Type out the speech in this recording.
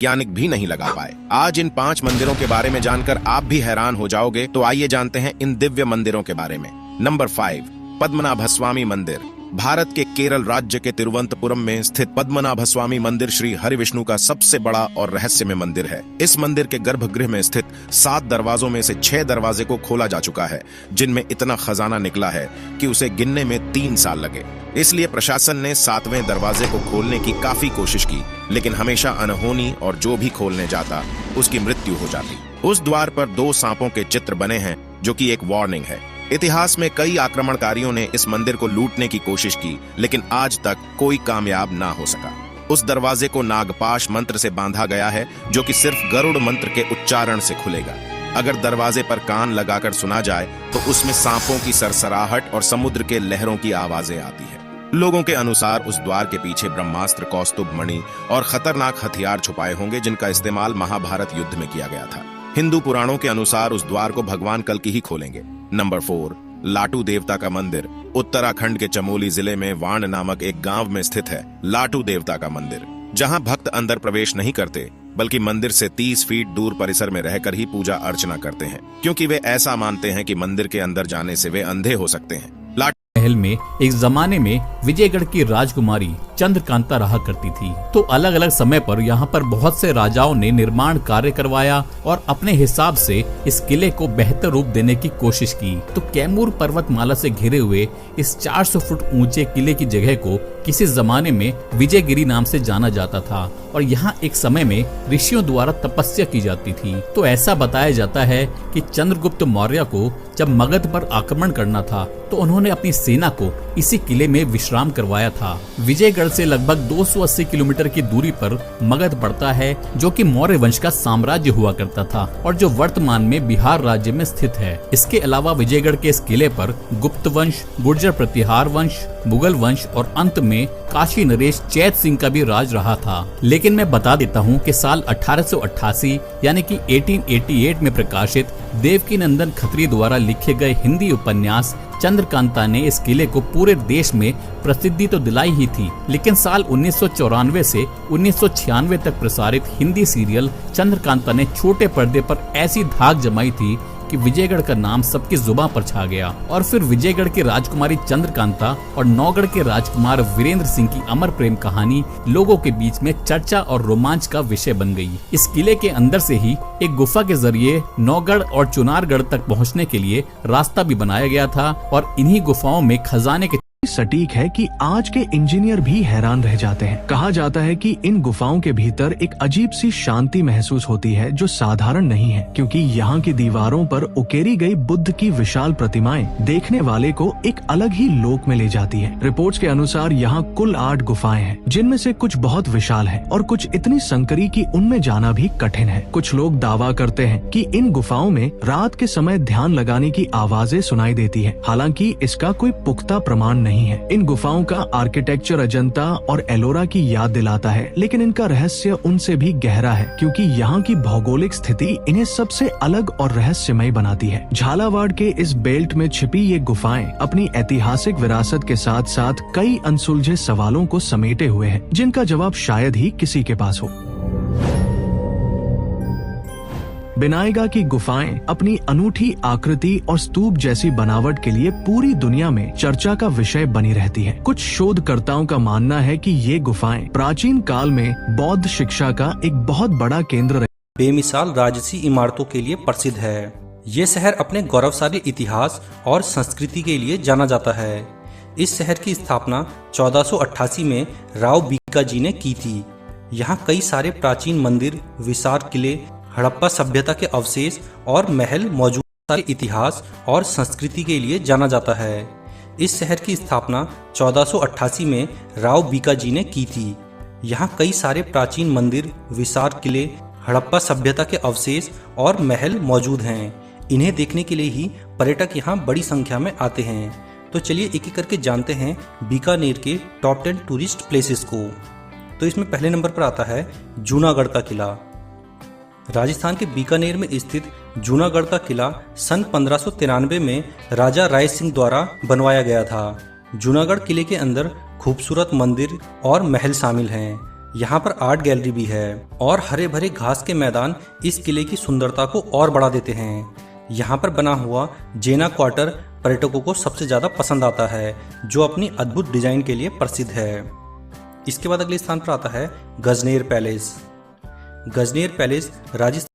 वैज्ञानिक भी नहीं लगा पाए। आज इन 5 मंदिरों के बारे में जानकर आप भी हैरान हो जाओगे। तो आइए जानते हैं इन दिव्य मंदिरों के बारे में। नंबर 5, पद्मनाभस्वामी मंदिर। भारत के केरल राज्य के तिरुवनंतपुरम में स्थित पद्मनाभस्वामी मंदिर श्री हरिविष्णु का सबसे बड़ा और रहस्यमय मंदिर है। इस मंदिर के गर्भगृह में स्थित 7 दरवाजों में से 6 दरवाजे को खोला जा चुका है, जिनमें इतना खजाना निकला है कि उसे गिनने में 3 साल लगे। इसलिए प्रशासन ने 7वें दरवाजे को खोलने की काफी कोशिश की, लेकिन हमेशा अनहोनी और जो भी खोलने जाता उसकी मृत्यु हो जाती। उस द्वार पर 2 सांपों के चित्र बने हैं, जो कि एक वार्निंग है। इतिहास में कई आक्रमणकारियों ने इस मंदिर को लूटने की कोशिश की, लेकिन आज तक कोई कामयाब ना हो सका। उस दरवाजे को नागपाश मंत्र से बांधा गया है, जो कि सिर्फ गरुड़ मंत्र के उच्चारण से खुलेगा। अगर दरवाजे पर कान लगाकर सुना जाए तो उसमें सांपों की सरसराहट और समुद्र के लहरों की आवाजें आती है। लोगों के अनुसार उस द्वार के पीछे ब्रह्मास्त्र, कौस्तुभ मणि और खतरनाक हथियार छुपाए होंगे, जिनका इस्तेमाल महाभारत युद्ध में किया गया था। हिंदू पुराणों के अनुसार उस द्वार को भगवान कल्कि ही खोलेंगे। नंबर 4, लाटू देवता का मंदिर। उत्तराखंड के चमोली जिले में वाण नामक एक गांव में स्थित है लाटू देवता का मंदिर, जहां भक्त अंदर प्रवेश नहीं करते, बल्कि मंदिर से 30 फीट दूर परिसर में रहकर ही पूजा अर्चना करते हैं, क्योंकि वे ऐसा मानते हैं कि मंदिर के अंदर जाने से वे अंधे हो सकते हैं। महल में एक जमाने में विजयगढ़ की राजकुमारी चंद्रकांता रहा करती थी। तो अलग अलग समय पर यहाँ पर बहुत से राजाओं ने निर्माण कार्य करवाया और अपने हिसाब से इस किले को बेहतर रूप देने की कोशिश की। तो कैमूर पर्वतमाला से घिरे हुए इस 400 फुट ऊंचे किले की जगह को किसी जमाने में विजयगिरी नाम से जाना जाता था और यहाँ एक समय में ऋषियों द्वारा तपस्या की जाती थी। तो ऐसा बताया जाता है कि चंद्रगुप्त मौर्य को जब मगध पर आक्रमण करना था तो उन्होंने अपनी सेना को इसी किले में विश्राम करवाया था। विजयगढ़ से लगभग 280 किलोमीटर की दूरी पर मगध पड़ता है, जो कि मौर्य वंश का साम्राज्य हुआ करता था और जो वर्तमान में बिहार राज्य में स्थित है। इसके अलावा विजयगढ़ के इस किले पर गुप्त वंश, गुर्जर प्रतिहार वंश, मुगल वंश और अंत में काशी नरेश चैत सिंह का भी राज रहा था। लेकिन मैं बता देता हूँ कि साल 1888 यानी कि 1888 में प्रकाशित देवकी नंदन खत्री द्वारा लिखे गए हिंदी उपन्यास चंद्रकांता ने इस किले को पूरे देश में प्रसिद्धि तो दिलाई ही थी, लेकिन साल 1994 से 1996 तक प्रसारित हिंदी सीरियल चंद्रकांता ने छोटे पर्दे पर ऐसी धाक जमाई थी कि विजयगढ़ का नाम सबकी जुबान पर छा गया। और फिर विजयगढ़ की राजकुमारी चंद्रकांता और नौगढ़ के राजकुमार वीरेंद्र सिंह की अमर प्रेम कहानी लोगों के बीच में चर्चा और रोमांच का विषय बन गई। इस किले के अंदर से ही एक गुफा के जरिए नौगढ़ और चुनारगढ़ तक पहुंचने के लिए रास्ता भी बनाया गया था और इन्हीं गुफाओं में खजाने के सटीक है कि आज के इंजीनियर भी हैरान रह जाते हैं। कहा जाता है कि इन गुफाओं के भीतर एक अजीब सी शांति महसूस होती है, जो साधारण नहीं है, क्योंकि यहाँ की दीवारों पर उकेरी गई बुद्ध की विशाल प्रतिमाएं देखने वाले को एक अलग ही लोक में ले जाती है। रिपोर्ट्स के अनुसार यहाँ कुल 8 गुफाएं हैं, जिनमें से कुछ बहुत विशाल है और कुछ इतनी संकरी कि उनमें जाना भी कठिन है। कुछ लोग दावा करते हैं कि इन गुफाओं में रात के समय ध्यान लगाने की आवाजें सुनाई देती है। हालांकि इसका कोई पुख्ता प्रमाण नहीं है। इन गुफाओं का आर्किटेक्चर अजंता और एलोरा की याद दिलाता है, लेकिन इनका रहस्य उनसे भी गहरा है, क्योंकि यहाँ की भौगोलिक स्थिति इन्हें सबसे अलग और रहस्यमय बनाती है। झालावाड़ के इस बेल्ट में छिपी ये गुफाएं अपनी ऐतिहासिक विरासत के साथ साथ कई अनसुलझे सवालों को समेटे हुए हैं, जिनका जवाब शायद ही किसी के पास हो। बिनाएगा की गुफाएं अपनी अनूठी आकृति और स्तूप जैसी बनावट के लिए पूरी दुनिया में चर्चा का विषय बनी रहती हैं। कुछ शोधकर्ताओं का मानना है कि ये गुफाएं प्राचीन काल में बौद्ध शिक्षा का एक बहुत बड़ा केंद्र बेमिसाल राजसी इमारतों के लिए प्रसिद्ध है। ये शहर अपने गौरवशाली इतिहास और संस्कृति के लिए जाना जाता है। इस शहर की स्थापना 1488 में राव बीका जी ने की थी। यहाँ कई सारे प्राचीन मंदिर, विशाल किले, हड़प्पा सभ्यता के अवशेष और महल मौजूद। सारे इतिहास और संस्कृति के लिए जाना जाता है। इस शहर की स्थापना 1488 में राव बीका जी ने की थी। यहाँ कई सारे प्राचीन मंदिर, विशाल किले, हड़प्पा सभ्यता के अवशेष और महल मौजूद हैं। इन्हें देखने के लिए ही पर्यटक यहाँ बड़ी संख्या में आते हैं। तो चलिए एक एक करके जानते हैं बीकानेर के टॉप 10 टूरिस्ट प्लेसेस को। तो इसमें पहले नंबर पर आता है जूनागढ़ का किला। राजस्थान के बीकानेर में स्थित जूनागढ़ का किला सन 1593 में राजा राय सिंह द्वारा बनवाया गया था। जूनागढ़ किले के अंदर खूबसूरत मंदिर और महल शामिल हैं। यहाँ पर आर्ट गैलरी भी है और हरे भरे घास के मैदान इस किले की सुंदरता को और बढ़ा देते हैं। यहाँ पर बना हुआ जेना क्वार्टर पर्यटकों को सबसे ज़्यादा पसंद आता है, जो अपनी अद्भुत डिजाइन के लिए प्रसिद्ध है। इसके बाद अगले स्थान पर आता है गजनेर पैलेस। गजनेर पैलेस राजस्थान